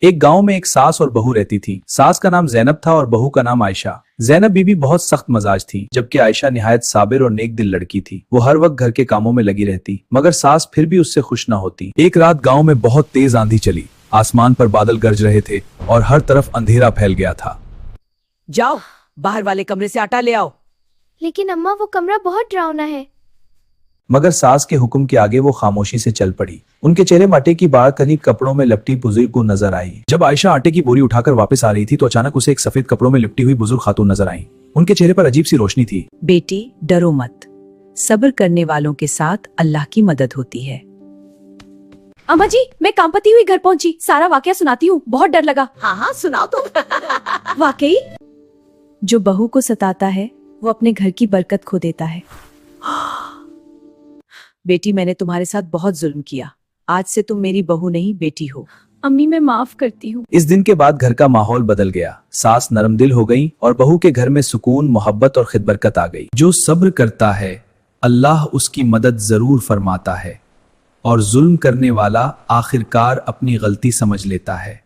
एक गांव में एक सास और बहू रहती थी। सास का नाम जैनब था और बहू का नाम आयशा। जैनब बीबी बहुत सख्त मजाज थी, जबकि आयशा निहायत साबिर और नेक दिल लड़की थी। वो हर वक्त घर के कामों में लगी रहती, मगर सास फिर भी उससे खुश न होती। एक रात गांव में बहुत तेज आंधी चली। आसमान पर बादल गरज रहे थे और हर तरफ अंधेरा फैल गया था। जाओ, बाहर वाले कमरे से आटा ले आओ। लेकिन अम्मा, वो कमरा बहुत डरावना है। मगर सास के हुक्म के आगे वो खामोशी से चल पड़ी। उनके चेहरे में आटे की बाढ़ करीं कपड़ों में लपटी बुजुर्ग को नजर आई। जब आयशा आटे की बोरी उठाकर वापस आ रही थी तो अचानक उसे एक सफेद कपड़ों में लिपटी हुई बुजुर्ग खातून नजर आई। उनके चेहरे पर अजीब सी रोशनी थी। बेटी, डरो मत, सब्र करने वालों के साथ अल्लाह की मदद होती है। अम्मा जी, मैं कांपती हुई घर पहुंची। सारा वाकया सुनाती हूँ, बहुत डर लगा। हाँ सुनाओ तो। वाकई जो बहू को सताता है वो अपने घर की बरकत खो देता है। बेटी, मैंने तुम्हारे साथ बहुत जुल्म किया। आज से तुम मेरी बहू नहीं, बेटी हो। अम्मी, मैं माफ करती हूँ। इस दिन के बाद घर का माहौल बदल गया। सास नरम दिल हो गई और बहू के घर में सुकून, मोहब्बत और खिदबरकत आ गई। जो सब्र करता है अल्लाह उसकी मदद जरूर फरमाता है, और जुल्म करने वाला आखिरकार अपनी गलती समझ लेता है।